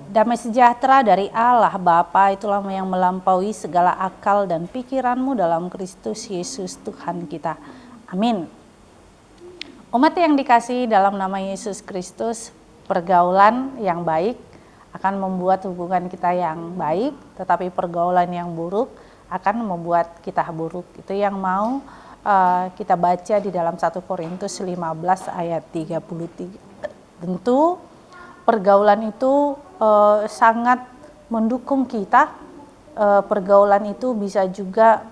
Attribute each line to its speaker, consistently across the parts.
Speaker 1: Damai sejahtera dari Allah Bapa itulah yang melampaui segala akal dan pikiranmu dalam Kristus Yesus Tuhan kita. Amin. Umat yang dikasihi dalam nama Yesus Kristus, pergaulan yang baik akan membuat hubungan kita yang baik, tetapi pergaulan yang buruk akan membuat kita buruk. Itu yang mau kita baca di dalam 1 Korintus 15 ayat 33. Tentu pergaulan itu sangat mendukung kita. Pergaulan itu bisa juga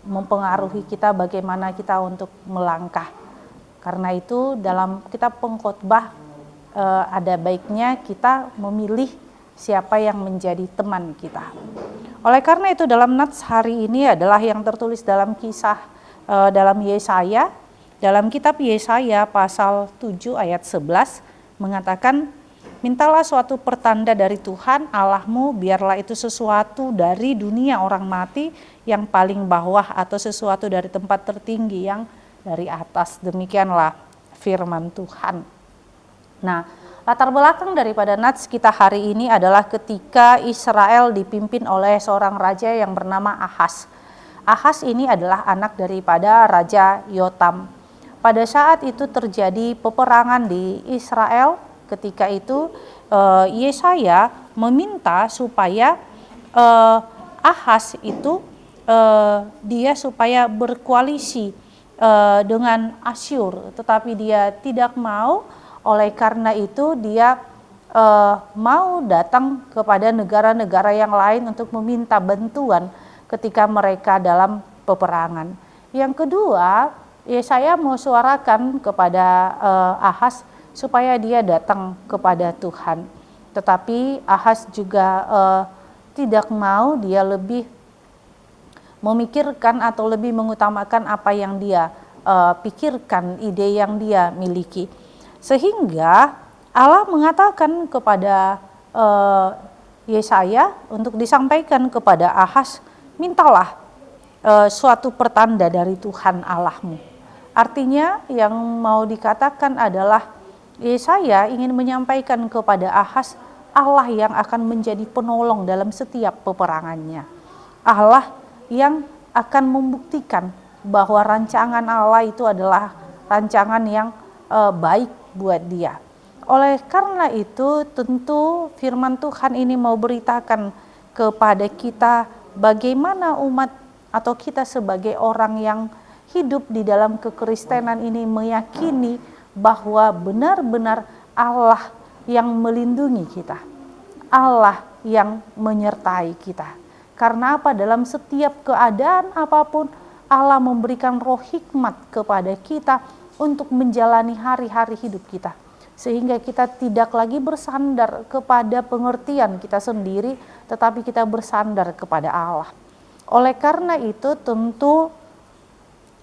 Speaker 1: mempengaruhi kita bagaimana kita untuk melangkah. Karena itu dalam kitab Pengkhotbah ada baiknya kita memilih siapa yang menjadi teman kita. Oleh karena itu dalam nats hari ini adalah yang tertulis dalam kisah dalam Yesaya. Dalam kitab Yesaya pasal 7 ayat 11 mengatakan, mintalah suatu pertanda dari Tuhan Allahmu, biarlah itu sesuatu dari dunia orang mati yang paling bawah atau sesuatu dari tempat tertinggi yang dari atas. Demikianlah firman Tuhan. Nah, latar belakang daripada nats kita hari ini adalah ketika Israel dipimpin oleh seorang raja yang bernama Ahaz. Ahaz ini adalah anak daripada Raja Yotam. Pada saat itu terjadi peperangan di Israel. Ketika itu Yesaya meminta supaya Ahaz itu dia supaya berkoalisi dengan Asyur, tetapi dia tidak mau. Oleh karena itu dia mau datang kepada negara-negara yang lain untuk meminta bantuan ketika mereka dalam peperangan. Yang kedua, Yesaya mau suarakan kepada Ahaz supaya dia datang kepada Tuhan. Tetapi Ahaz juga tidak mau, dia lebih memikirkan atau lebih mengutamakan apa yang dia pikirkan, ide yang dia miliki. Sehingga Allah mengatakan kepada Yesaya untuk disampaikan kepada Ahaz, mintalah suatu pertanda dari Tuhan Allahmu. Artinya yang mau dikatakan adalah Yesaya ingin menyampaikan kepada Ahaz Allah yang akan menjadi penolong dalam setiap peperangannya. Allah yang akan membuktikan bahwa rancangan Allah itu adalah rancangan yang baik buat dia. Oleh karena itu tentu firman Tuhan ini mau beritakan kepada kita bagaimana umat atau kita sebagai orang yang hidup di dalam kekristenan ini meyakini bahwa benar-benar Allah yang melindungi kita, Allah yang menyertai kita. Karena apa? Dalam setiap keadaan apapun, Allah memberikan roh hikmat kepada kita untuk menjalani hari-hari hidup kita. Sehingga kita tidak lagi bersandar kepada pengertian kita sendiri, tetapi kita bersandar kepada Allah. Oleh karena itu tentu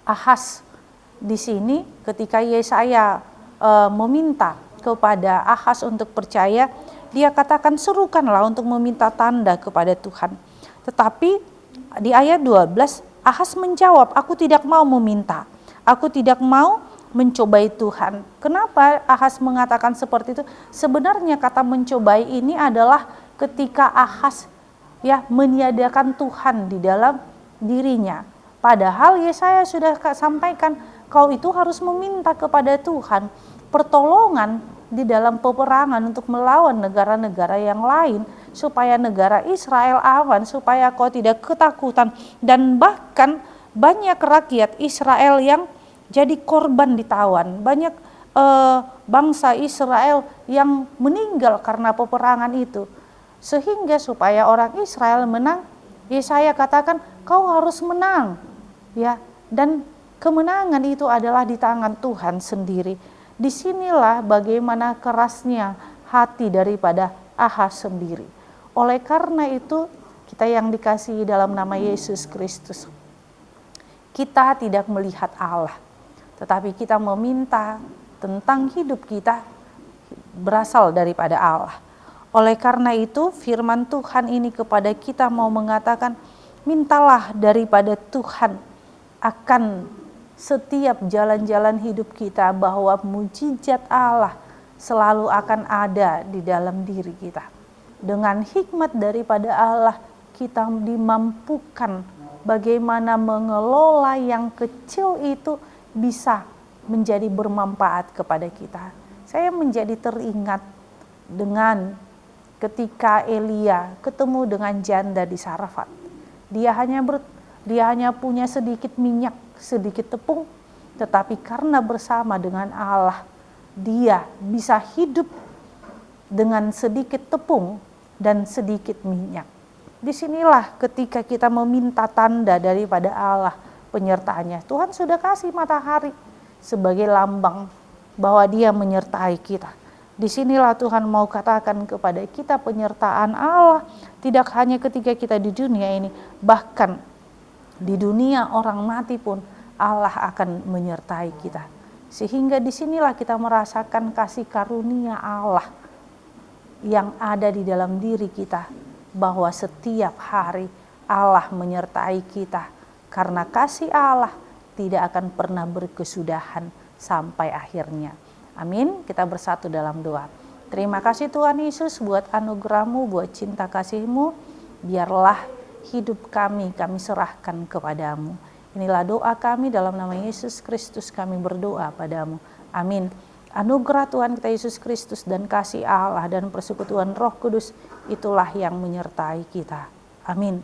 Speaker 1: Ahaz di sini ketika Yesaya meminta kepada Ahaz untuk percaya, dia katakan serukanlah untuk meminta tanda kepada Tuhan. Tetapi di ayat 12 Ahaz menjawab, aku tidak mau meminta, aku tidak mau mencobai Tuhan. Kenapa Ahaz mengatakan seperti itu? Sebenarnya kata mencobai ini adalah ketika Ahaz meniadakan Tuhan di dalam dirinya. Padahal Yesaya sudah sampaikan, kau itu harus meminta kepada Tuhan pertolongan di dalam peperangan untuk melawan negara-negara yang lain, supaya negara Israel aman, supaya kau tidak ketakutan. Dan bahkan banyak rakyat Israel yang jadi korban ditawan, banyak bangsa Israel yang meninggal karena peperangan itu. Sehingga supaya orang Israel menang, Yesaya katakan kau harus menang, dan kemenangan itu adalah di tangan Tuhan sendiri. Disinilah bagaimana kerasnya hati daripada Ahaz sendiri. Oleh karena itu kita yang dikasihi dalam nama Yesus Kristus, kita tidak melihat Allah, tetapi kita meminta tentang hidup kita berasal daripada Allah. Oleh karena itu firman Tuhan ini kepada kita mau mengatakan, mintalah daripada Tuhan akan setiap jalan-jalan hidup kita, bahwa mujizat Allah selalu akan ada di dalam diri kita. Dengan hikmat daripada Allah kita dimampukan bagaimana mengelola yang kecil itu bisa menjadi bermanfaat kepada kita. Saya menjadi teringat dengan ketika Elia ketemu dengan janda di Sarafat. Dia hanya punya sedikit minyak, sedikit tepung, tetapi karena bersama dengan Allah, dia bisa hidup dengan sedikit tepung dan sedikit minyak. Disinilah ketika kita meminta tanda daripada Allah penyertaannya. Tuhan sudah kasih matahari sebagai lambang bahwa dia menyertai kita. Disinilah Tuhan mau katakan kepada kita penyertaan Allah tidak hanya ketika kita di dunia ini, bahkan di dunia orang mati pun Allah akan menyertai kita. Sehingga disinilah kita merasakan kasih karunia Allah yang ada di dalam diri kita, bahwa setiap hari Allah menyertai kita, karena kasih Allah tidak akan pernah berkesudahan sampai akhirnya. Amin. Kita bersatu dalam doa. Terima kasih Tuhan Yesus buat anugerah-Mu, buat cinta kasih-Mu. Biarlah hidup kami serahkan kepadamu. Inilah doa kami dalam nama Yesus Kristus, kami berdoa padamu. Amin. Anugerah Tuhan kita Yesus Kristus dan kasih Allah dan persekutuan Roh Kudus itulah yang menyertai kita. Amin.